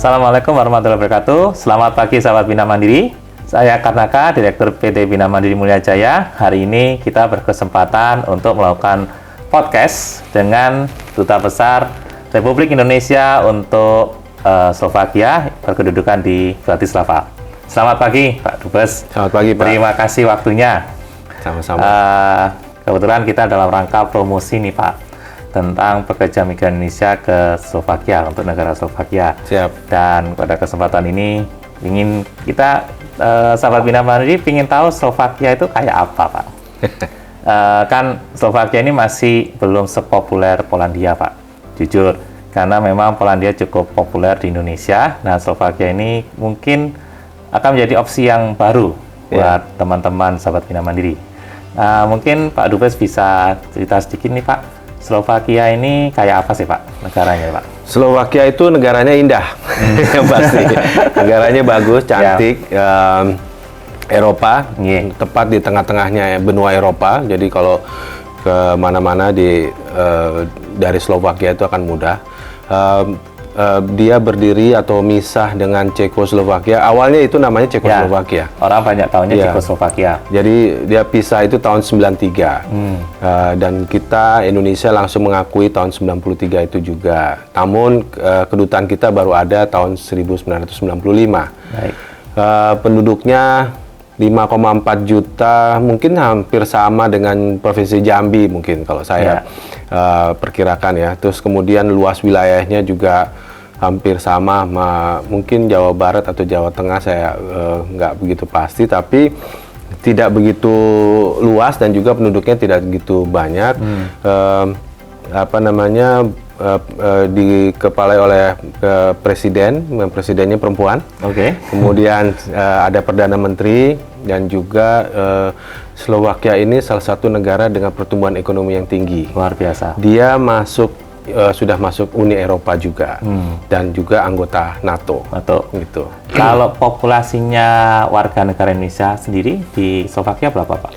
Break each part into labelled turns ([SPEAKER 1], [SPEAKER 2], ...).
[SPEAKER 1] Assalamualaikum warahmatullahi wabarakatuh. Selamat pagi sahabat Bina Mandiri. Saya Karnaka, Direktur PT Bina Mandiri Mulia Jaya. Hari ini kita berkesempatan untuk melakukan podcast dengan Duta Besar Republik Indonesia untuk Slovakia berkedudukan di Bratislava. Selamat pagi Pak Dubes.
[SPEAKER 2] Selamat pagi Pak.
[SPEAKER 1] Terima kasih waktunya.
[SPEAKER 2] Sama-sama.
[SPEAKER 1] Kebetulan kita dalam rangka promosi nih Pak, tentang pekerja migran Indonesia ke Slovakia, untuk negara Slovakia.
[SPEAKER 2] Siap.
[SPEAKER 1] Dan pada kesempatan ini ingin kita sahabat Bina Mandiri ingin tahu Slovakia itu kayak apa Pak? Kan Slovakia ini masih belum sepopuler Polandia Pak, jujur, karena memang Polandia cukup populer di Indonesia. Nah, Slovakia ini mungkin akan menjadi opsi yang baru buat teman-teman sahabat Bina Mandiri. Nah, mungkin Pak Dubes bisa cerita sedikit nih Pak, Slovakia ini kayak apa sih Pak negaranya Pak?
[SPEAKER 2] Slovakia itu negaranya indah, yang pasti. Negaranya bagus, cantik, Eropa, tepat di tengah-tengahnya benua Eropa. Jadi kalau ke mana-mana dari Slovakia itu akan mudah. Dia berdiri atau misah dengan Cekoslovakia. Awalnya itu namanya Cekoslovakia.
[SPEAKER 1] Orang banyak tahunya Cekoslovakia.
[SPEAKER 2] Jadi dia pisah itu tahun 93. Dan kita Indonesia langsung mengakui tahun 93 itu juga. Namun kedutaan kita baru ada tahun 1995.
[SPEAKER 1] Baik.
[SPEAKER 2] Penduduknya 5,4 juta, mungkin hampir sama dengan Provinsi Jambi mungkin kalau saya perkirakan ya. Terus kemudian luas wilayahnya juga hampir sama mungkin Jawa Barat atau Jawa Tengah, saya nggak begitu pasti, tapi tidak begitu luas dan juga penduduknya tidak begitu banyak. Dikepalai oleh presidennya perempuan. Kemudian ada perdana menteri, dan juga Slovakia ini salah satu negara dengan pertumbuhan ekonomi yang tinggi.
[SPEAKER 1] Luar biasa.
[SPEAKER 2] Dia sudah masuk Uni Eropa juga, dan juga anggota NATO. Gitu.
[SPEAKER 1] Kalau populasinya warga negara Indonesia sendiri di Slovakia berapa Pak?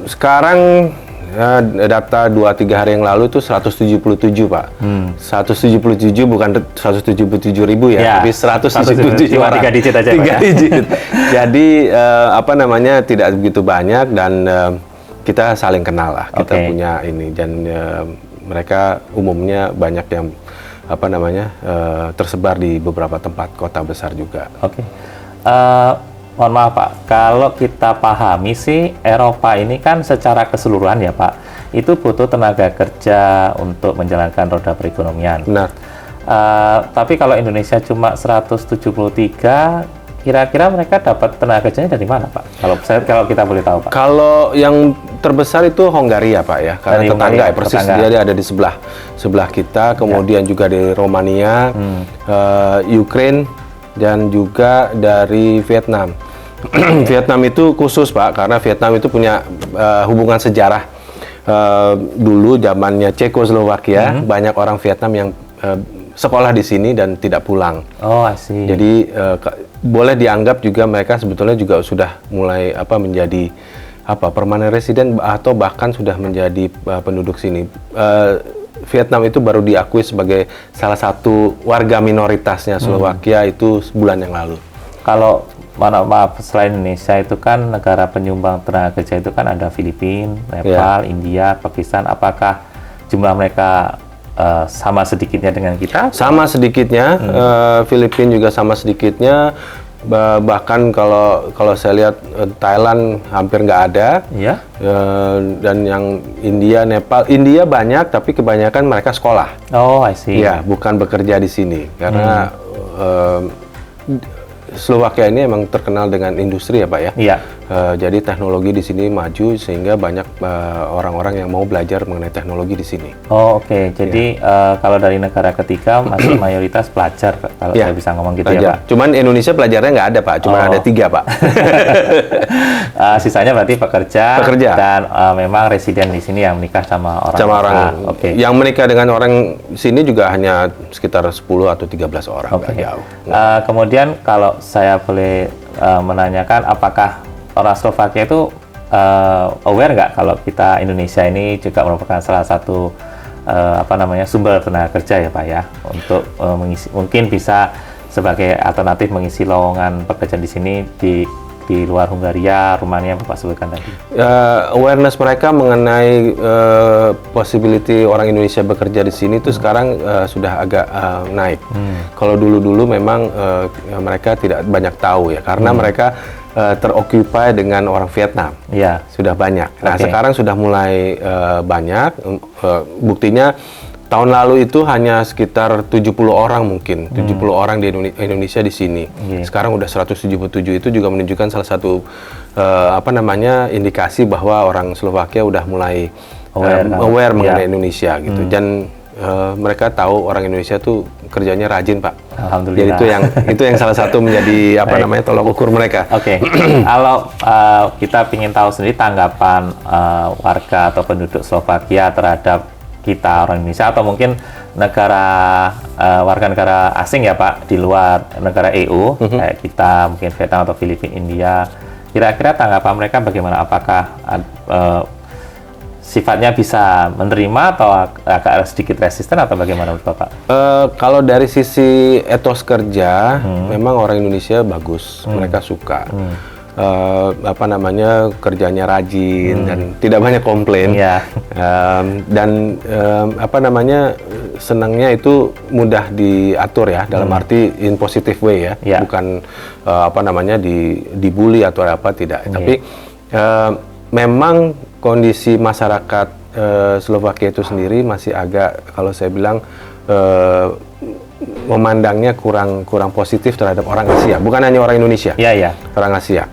[SPEAKER 2] Sekarang data 2-3 hari yang lalu itu 177 Pak. 177 bukan 177 ribu ya, tapi 177
[SPEAKER 1] cuma 3 digit aja
[SPEAKER 2] 3 digit. Jadi tidak begitu banyak, dan kita saling kenal lah. Kita punya ini, dan mereka umumnya banyak yang tersebar di beberapa tempat kota besar juga.
[SPEAKER 1] Mohon maaf Pak, kalau kita pahami sih Eropa ini kan secara keseluruhan ya Pak, itu butuh tenaga kerja untuk menjalankan roda perekonomian.
[SPEAKER 2] Benar.
[SPEAKER 1] Tapi kalau Indonesia cuma 173, kira-kira mereka dapat tenaga kerjanya dari mana Pak? Kalau kita boleh tahu Pak.
[SPEAKER 2] Kalau yang terbesar itu Hongaria Pak ya, karena dari tetangga ya, persis tetangga. Dia ada di sebelah kita, kemudian juga dari Romania, Ukraine, dan juga dari Vietnam. Vietnam itu khusus Pak, karena Vietnam itu punya hubungan sejarah. Dulu zamannya Cekoslovakia, banyak orang Vietnam yang sekolah di sini dan tidak pulang.
[SPEAKER 1] I see.
[SPEAKER 2] Jadi boleh dianggap juga mereka sebetulnya juga sudah mulai menjadi permanent resident, atau bahkan sudah menjadi penduduk sini. Vietnam itu baru diakui sebagai salah satu warga minoritasnya Slovakia itu sebulan yang lalu.
[SPEAKER 1] Kalau maaf, selain Indonesia itu kan negara penyumbang tenaga kerja itu kan ada Filipina, Nepal, India, Pakistan. Apakah jumlah mereka sama sedikitnya dengan kita?
[SPEAKER 2] Sama sedikitnya. Filipina juga sama sedikitnya. Bahkan kalau saya lihat Thailand hampir nggak ada. Dan yang India, Nepal, India banyak, tapi kebanyakan mereka sekolah.
[SPEAKER 1] I see.
[SPEAKER 2] Ya, bukan bekerja di sini, karena Slovakia ini emang terkenal dengan industri ya Pak ya. Jadi teknologi di sini maju, sehingga banyak orang-orang yang mau belajar mengenai teknologi di sini.
[SPEAKER 1] Jadi kalau dari negara ketiga masih mayoritas pelajar, kalau saya bisa ngomong gitu ya Pak.
[SPEAKER 2] Cuman Indonesia pelajarnya nggak ada Pak, cuma ada 3 Pak.
[SPEAKER 1] Sisanya berarti pekerja. Dan memang residen di sini yang menikah sama orang.
[SPEAKER 2] Yang menikah dengan orang sini juga hanya sekitar 10 atau 13 orang, nggak jauh.
[SPEAKER 1] Kemudian kalau saya boleh menanyakan, apakah orang Slovakia itu aware nggak kalau kita Indonesia ini juga merupakan salah satu sumber tenaga kerja ya Pak ya, untuk mengisi, mungkin bisa sebagai alternatif mengisi lowongan pekerjaan di sini di luar Hungaria, Rumania Bapak sebutkan tadi.
[SPEAKER 2] Awareness mereka mengenai possibility orang Indonesia bekerja di sini itu sekarang sudah agak naik. Kalau dulu-dulu memang mereka tidak banyak tahu ya, karena mereka teroccupy dengan orang Vietnam.
[SPEAKER 1] Iya.
[SPEAKER 2] Sudah banyak. Nah, sekarang sudah mulai banyak. Buktinya tahun lalu itu hanya sekitar 70 orang mungkin, 70 orang di Indonesia di sini. Sekarang udah 177, itu juga menunjukkan salah satu indikasi bahwa orang Slovakia udah mulai aware mengenai Indonesia gitu. Dan mereka tahu orang Indonesia tuh kerjanya rajin, Pak.
[SPEAKER 1] Alhamdulillah.
[SPEAKER 2] Jadi itu yang salah satu menjadi tolak ukur mereka.
[SPEAKER 1] Oke. Kalau kita ingin tahu sendiri tanggapan warga atau penduduk Slovakia terhadap kita orang Indonesia, atau mungkin warga negara asing ya Pak, di luar negara EU, kayak kita, mungkin Vietnam atau Filipina, India, kira-kira tanggapan mereka bagaimana? Apakah sifatnya bisa menerima atau agak sedikit resisten atau bagaimana menurut Bapak?
[SPEAKER 2] Kalau dari sisi etos kerja, memang orang Indonesia bagus, mereka suka. Kerjanya rajin dan tidak banyak komplain. Senangnya itu mudah diatur ya, dalam arti in positive way ya, bukan dibully atau apa, tidak. Tapi memang kondisi masyarakat Slovakia itu sendiri masih agak, kalau saya bilang, memandangnya kurang positif terhadap orang Asia, bukan hanya orang Indonesia, orang Asia.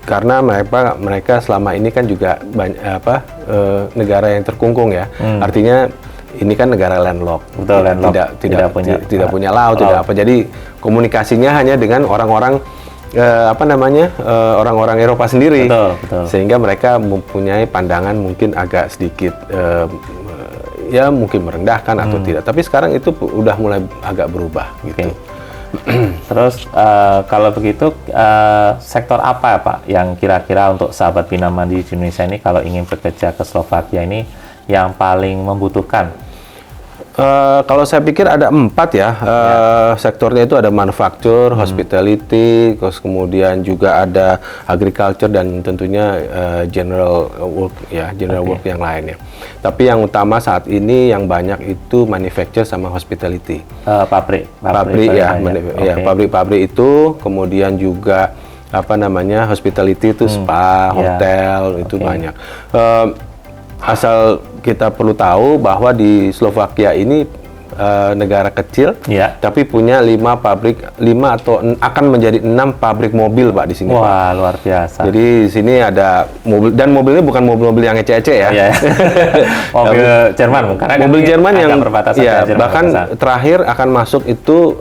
[SPEAKER 2] Karena mereka selama ini kan juga negara yang terkungkung ya, artinya ini kan negara landlocked, tidak punya laut, tidak apa. Jadi komunikasinya hanya dengan orang-orang orang-orang Eropa sendiri, sehingga mereka mempunyai pandangan mungkin agak sedikit mungkin merendahkan atau tidak, tapi sekarang itu udah mulai agak berubah gitu.
[SPEAKER 1] Terus kalau begitu sektor apa Pak yang kira-kira untuk sahabat Bina Mandiri di Indonesia ini kalau ingin bekerja ke Slovakia ini yang paling membutuhkan?
[SPEAKER 2] Kalau saya pikir ada 4 ya, sektornya itu ada manufaktur, hospitality, terus kemudian juga ada agriculture dan tentunya general work yang lainnya. Tapi yang utama saat ini yang banyak itu manufacture sama hospitality.
[SPEAKER 1] Pabrik
[SPEAKER 2] itu, kemudian juga hospitality itu spa, hotel, itu banyak. Asal kita perlu tahu bahwa di Slovakia ini negara kecil, tapi punya 5 atau akan menjadi 6 pabrik mobil Pak di sini.
[SPEAKER 1] Wah, luar biasa.
[SPEAKER 2] Jadi di sini ada mobil, dan mobilnya bukan mobil-mobil yang ecek-ecek ya.
[SPEAKER 1] Mobil Jerman, karena
[SPEAKER 2] mobil Jerman yang bahkan
[SPEAKER 1] berbatasan.
[SPEAKER 2] Terakhir akan masuk itu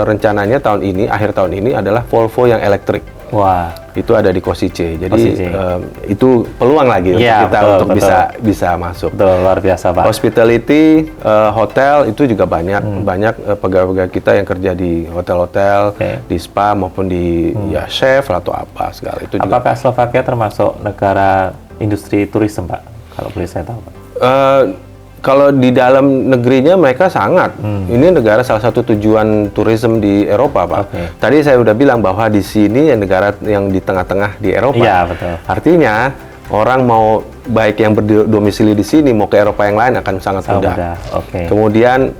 [SPEAKER 2] rencananya akhir tahun ini adalah Volvo yang elektrik.
[SPEAKER 1] Wah,
[SPEAKER 2] itu ada di Košice. Jadi itu peluang lagi untuk kita untuk bisa masuk.
[SPEAKER 1] Betul, luar biasa Pak.
[SPEAKER 2] Hospitality, hotel itu juga banyak pegawai-pegawai kita yang kerja di hotel-hotel, di spa maupun di chef atau apa segala itu.
[SPEAKER 1] Apakah Slovakia termasuk negara industri turisme Pak? Kalau boleh saya tahu Pak.
[SPEAKER 2] Kalau di dalam negerinya mereka sangat. Ini negara salah satu tujuan turisme di Eropa, Pak. Tadi saya udah bilang bahwa di sini negara yang di tengah-tengah di Eropa.
[SPEAKER 1] Iya, betul.
[SPEAKER 2] Artinya orang mau baik yang berdomisili di sini mau ke Eropa yang lain akan sangat mudah. Kemudian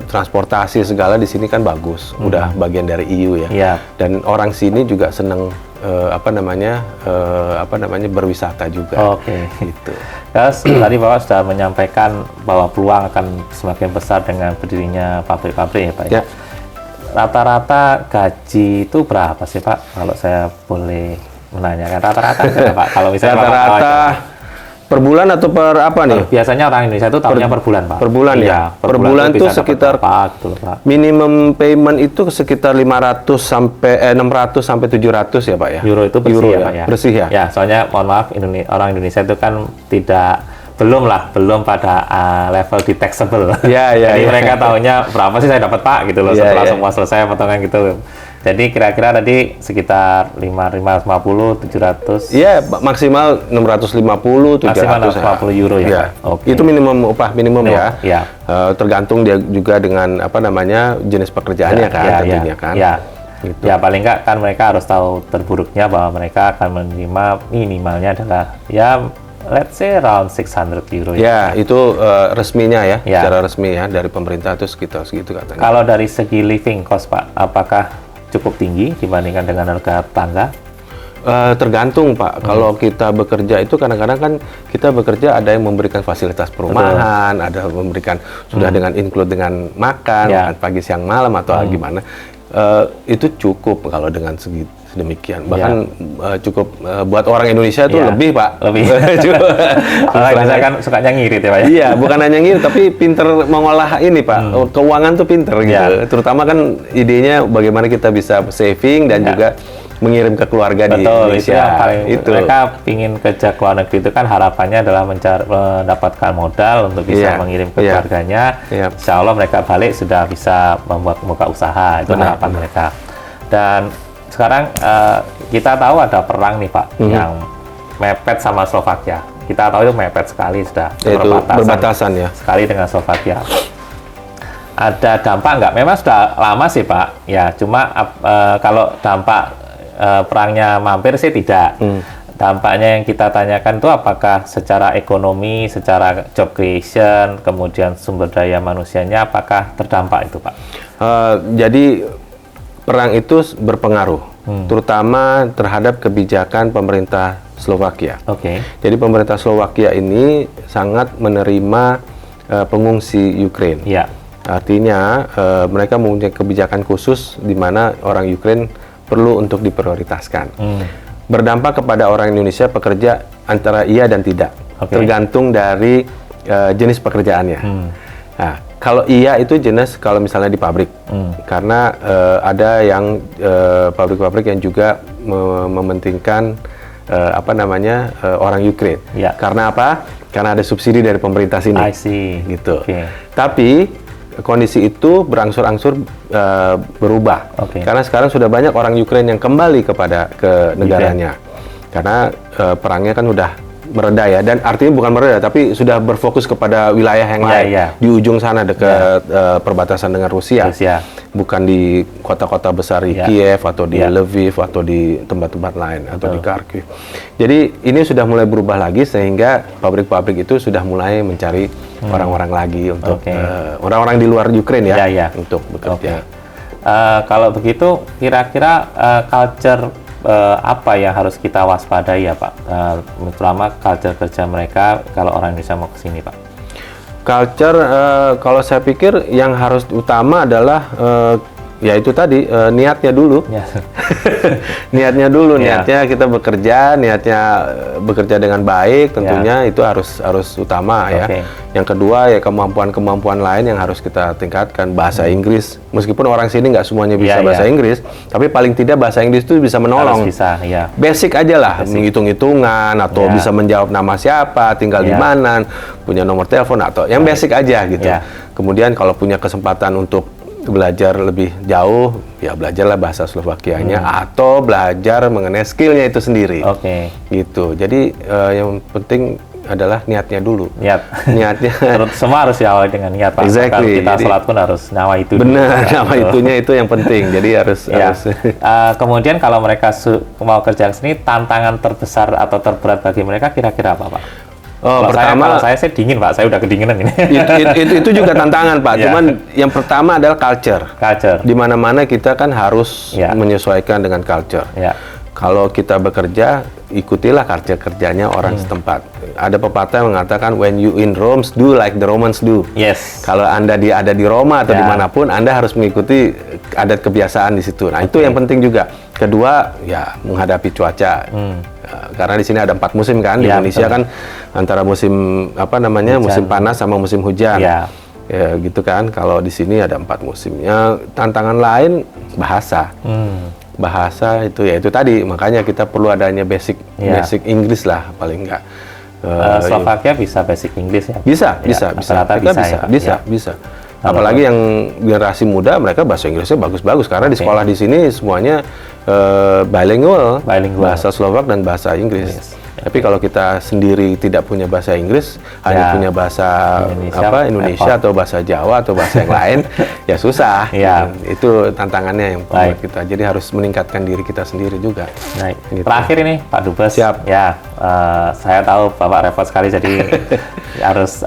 [SPEAKER 2] transportasi segala di sini kan bagus, udah bagian dari EU ya. Dan orang sini juga senang berwisata juga. Gitu.
[SPEAKER 1] Tadi Bapak sudah menyampaikan bahwa peluang akan semakin besar dengan berdirinya pabrik-pabrik ya Pak. Rata-rata gaji itu berapa sih Pak? Kalau saya boleh menanyakan rata-rata Pak. Kalau misalnya
[SPEAKER 2] rata-rata per bulan atau per apa nih?
[SPEAKER 1] Biasanya orang Indonesia itu tahunya per bulan Pak.
[SPEAKER 2] Per bulan ya. Per bulan itu sekitar minimum payment itu sekitar 600 sampai 700 ya Pak ya.
[SPEAKER 1] Euro itu bersih ya Pak ya.
[SPEAKER 2] Bersih ya.
[SPEAKER 1] Ya, soalnya mohon maaf orang Indonesia itu kan belum pada level di taxable. Jadi mereka tahunya berapa sih saya dapat Pak gitu loh setelah semua selesai potongan gitu. Jadi kira-kira tadi sekitar 550, 700.
[SPEAKER 2] Iya, maksimal 650, 700.
[SPEAKER 1] Maksimal 650 euro ya.
[SPEAKER 2] Iya.
[SPEAKER 1] Oke.
[SPEAKER 2] Itu minimum upah minimum ya.
[SPEAKER 1] Iya.
[SPEAKER 2] Tergantung dia juga dengan apa namanya jenis pekerjaannya kan tentunya kan.
[SPEAKER 1] Iya.
[SPEAKER 2] Gitu.
[SPEAKER 1] Ya paling nggak kan mereka harus tahu terburuknya bahwa mereka akan menerima minimalnya adalah ya let's say around 600 euro.
[SPEAKER 2] Ya, itu resminya ya,
[SPEAKER 1] Ya.
[SPEAKER 2] secara resmi ya dari pemerintah itu segitu katanya.
[SPEAKER 1] Kalau dari segi living cost Pak, apakah cukup tinggi dibandingkan dengan harga tetangga?
[SPEAKER 2] Tergantung Pak. Kalau kita bekerja itu kadang-kadang kan kita bekerja ada yang memberikan fasilitas perumahan, ada memberikan sudah dengan include dengan makan,
[SPEAKER 1] Ya.
[SPEAKER 2] makan pagi siang malam atau gimana. Itu cukup kalau dengan sedemikian. Bahkan cukup buat orang Indonesia itu
[SPEAKER 1] Ya.
[SPEAKER 2] lebih Pak.
[SPEAKER 1] Lebih. Kalau Indonesia kan sukanya ngirit ya Pak ya?
[SPEAKER 2] Iya, bukan hanya ngirit, tapi pinter mengolah ini Pak. Keuangan tuh pinter gitu.
[SPEAKER 1] Ya.
[SPEAKER 2] Terutama kan idenya bagaimana kita bisa saving dan
[SPEAKER 1] Ya.
[SPEAKER 2] juga mengirim ke keluarga di
[SPEAKER 1] Betul,
[SPEAKER 2] Indonesia.
[SPEAKER 1] itu yang paling mereka pingin kerja ke luar negeri itu kan harapannya adalah mendapatkan modal untuk bisa mengirim ke keluarganya. Insya Allah mereka balik sudah bisa membuka usaha, itu harapan mereka. Dan sekarang kita tahu ada perang nih Pak, yang mepet sama Slovakia. Kita tahu itu mepet sekali sudah,
[SPEAKER 2] berbatasan ya.
[SPEAKER 1] sekali dengan Slovakia. Ada dampak nggak? Memang sudah lama sih Pak, ya cuma kalau dampak perangnya mampir sih tidak. Dampaknya yang kita tanyakan itu apakah secara ekonomi, secara job creation, kemudian sumber daya manusianya, apakah terdampak itu Pak?
[SPEAKER 2] Jadi perang itu berpengaruh, terutama terhadap kebijakan pemerintah Slovakia.
[SPEAKER 1] Oke.
[SPEAKER 2] Jadi pemerintah Slovakia ini sangat menerima pengungsi Ukraine.
[SPEAKER 1] Iya.
[SPEAKER 2] Artinya mereka mempunyai kebijakan khusus di mana orang Ukraine perlu untuk diprioritaskan. Berdampak kepada orang Indonesia pekerja antara iya dan tidak, tergantung dari jenis pekerjaannya. Nah, kalau iya itu jenis kalau misalnya di pabrik, karena ada yang pabrik-pabrik yang juga mementingkan orang Ukraine.
[SPEAKER 1] Ya.
[SPEAKER 2] Karena apa? Karena ada subsidi dari pemerintah sini.
[SPEAKER 1] I see.
[SPEAKER 2] Gitu.
[SPEAKER 1] Okay.
[SPEAKER 2] Tapi kondisi itu berangsur-angsur berubah. Karena sekarang sudah banyak orang Ukraine yang kembali ke negaranya. Karena perangnya kan udah mereda ya, dan artinya bukan mereda, tapi sudah berfokus kepada wilayah yang lain di ujung sana dekat perbatasan dengan Rusia. Bukan di kota-kota besar di Kiev atau di Lviv atau di tempat-tempat lain atau di Kharkiv. Jadi ini sudah mulai berubah lagi sehingga pabrik-pabrik itu sudah mulai mencari orang-orang lagi untuk orang-orang di luar Ukraine untuk bekerja.
[SPEAKER 1] Kalau begitu kira-kira culture apa yang harus kita waspadai ya Pak, terutama culture kerja mereka kalau orang Indonesia mau ke sini Pak?
[SPEAKER 2] Culture, kalau saya pikir yang harus utama adalah ya itu tadi niatnya dulu. Niatnya dulu, niatnya kita bekerja, niatnya bekerja dengan baik, tentunya itu harus utama ya. Yang kedua ya kemampuan-kemampuan lain yang harus kita tingkatkan. Bahasa Inggris, meskipun orang sini nggak semuanya bisa bahasa Inggris, tapi paling tidak bahasa Inggris itu bisa menolong.
[SPEAKER 1] Harus bisa,
[SPEAKER 2] Basic aja lah, menghitung-hitungan atau bisa menjawab nama siapa, tinggal di mana, punya nomor telepon atau yang basic aja gitu. Kemudian kalau punya kesempatan untuk belajar lebih jauh, ya belajarlah bahasa Slovakianya atau belajar mengenai skillnya itu sendiri. Gitu. Jadi yang penting adalah niatnya dulu. Niatnya.
[SPEAKER 1] Semua harus diawali dengan niat Pak. Kalau kita sholat pun harus nyawa itu.
[SPEAKER 2] Benar, nyawa itunya itu yang penting. Jadi harus.
[SPEAKER 1] Kemudian kalau mereka mau kerja ke sini, tantangan terbesar atau terberat bagi mereka kira-kira apa Pak? Kalau saya sih dingin Pak, saya udah kedinginan ini.
[SPEAKER 2] Itu juga tantangan Pak. Cuman yang pertama adalah culture. Di mana-mana kita kan harus menyesuaikan dengan culture. Kalau kita bekerja, ikutilah culture kerjanya orang setempat. Ada pepatah yang mengatakan, when you in Rome, do like the Romans do. Kalau Anda ada di Roma atau dimanapun, Anda harus mengikuti adat kebiasaan di situ. Nah, itu yang penting juga. Kedua, ya menghadapi cuaca. Karena di sini ada 4 musim kan, di Indonesia kan antara musim musim panas sama musim hujan. Ya gitu kan. Kalau di sini ada 4 musimnya. Tantangan lain bahasa. Bahasa itu ya itu tadi, makanya kita perlu adanya basic Inggris lah paling enggak.
[SPEAKER 1] Slovakia bisa basic Inggris ya?
[SPEAKER 2] Bisa. Apalagi yang generasi muda, mereka bahasa Inggrisnya bagus-bagus karena di sekolah di sini semuanya bilingual, bahasa Slovak dan bahasa Inggris.
[SPEAKER 1] Yes.
[SPEAKER 2] Tapi kalau kita sendiri tidak punya bahasa Inggris, hanya punya bahasa Indonesia atau bahasa Jawa atau bahasa yang lain, ya susah.
[SPEAKER 1] Ya.
[SPEAKER 2] Itu tantangannya yang buat kita. Jadi harus meningkatkan diri kita sendiri juga.
[SPEAKER 1] Baik.
[SPEAKER 2] Gitu.
[SPEAKER 1] Terakhir ini Pak Dubes.
[SPEAKER 2] Siap.
[SPEAKER 1] Ya, saya tahu Bapak repot sekali, jadi harus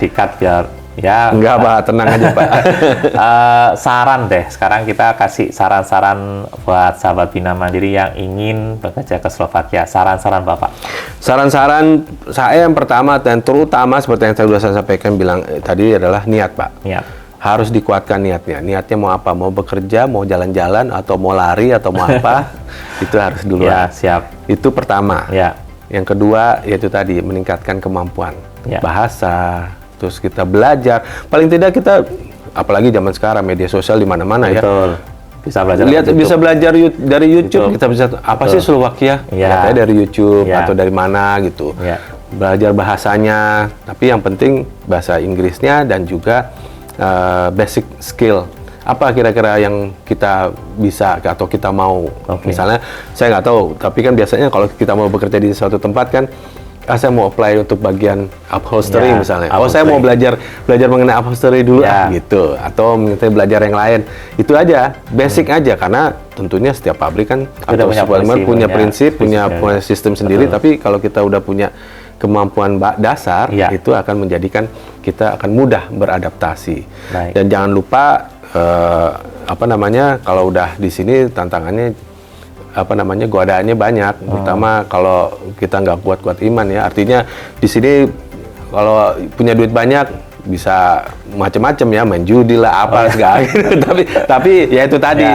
[SPEAKER 1] di-cut biar ya.
[SPEAKER 2] Enggak, Pak, tenang aja, Pak.
[SPEAKER 1] Saran deh, sekarang kita kasih saran-saran buat sahabat Bina Mandiri yang ingin bekerja ke Slovakia. Saran-saran Bapak.
[SPEAKER 2] Saran-saran saya yang pertama dan terutama seperti yang sudah saya sampaikan tadi adalah niat, Pak.
[SPEAKER 1] Niat.
[SPEAKER 2] Harus dikuatkan niatnya. Niatnya mau apa? Mau bekerja, mau jalan-jalan, atau mau lari, atau mau apa? Itu harus dulu.
[SPEAKER 1] Ya, siap.
[SPEAKER 2] Itu pertama.
[SPEAKER 1] Ya.
[SPEAKER 2] Yang kedua, yaitu tadi meningkatkan kemampuan bahasa. Terus kita belajar. Paling tidak kita, apalagi zaman sekarang media sosial di mana-mana ya.
[SPEAKER 1] Betul. Bisa belajar.
[SPEAKER 2] Bisa belajar dari YouTube. Kita bisa apa sih Slovakia?
[SPEAKER 1] Ya.
[SPEAKER 2] Dari YouTube atau dari mana gitu.
[SPEAKER 1] Ya.
[SPEAKER 2] Belajar bahasanya. Tapi yang penting bahasa Inggrisnya dan juga basic skill. Apa kira-kira yang kita bisa atau kita mau? Misalnya, saya nggak tahu. Tapi kan biasanya kalau kita mau bekerja di suatu tempat kan, saya mau apply untuk bagian upholstery misalnya. Saya mau belajar mengenai upholstery dulu gitu. Atau minta belajar yang lain. Itu aja, basic aja karena tentunya setiap pabrik kan atau punya prinsip, punya sistem sendiri. Tapi kalau kita udah punya kemampuan dasar, itu akan menjadikan kita akan mudah beradaptasi. Dan jangan lupa kalau udah di sini tantangannya godaannya banyak, terutama kalau kita nggak kuat iman ya. Artinya di sini kalau punya duit banyak bisa macam-macam ya, main judi lah apa segala gitu. tapi ya itu tadi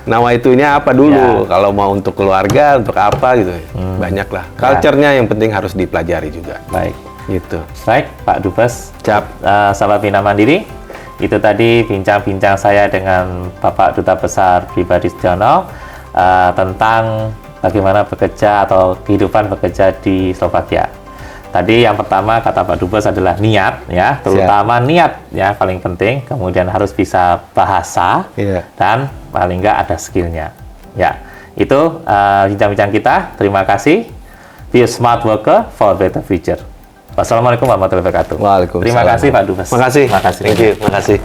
[SPEAKER 2] nawaitunya apa dulu, kalau mau untuk keluarga, untuk apa gitu. Banyak lah. Culture-nya yang penting harus dipelajari juga.
[SPEAKER 1] Baik.
[SPEAKER 2] Gitu.
[SPEAKER 1] Baik, Pak Dubes.
[SPEAKER 2] Siap.
[SPEAKER 1] Sahabat Bina Mandiri, itu tadi bincang-bincang saya dengan Bapak Duta Besar Pribadi Sudiono tentang bagaimana bekerja atau kehidupan bekerja di Slovakia. Tadi yang pertama kata Pak Dubes adalah niat ya, terutama niat ya paling penting. Kemudian harus bisa bahasa dan paling nggak ada skillnya. Ya, itu bincang-bincang kita. Terima kasih. Be a smart worker for a better future. Wassalamualaikum warahmatullahi wabarakatuh.
[SPEAKER 2] Waalaikumsalam.
[SPEAKER 1] Terima kasih Pak Dubes.
[SPEAKER 2] Makasih.
[SPEAKER 1] Makasih.
[SPEAKER 2] Thank you. Makasih.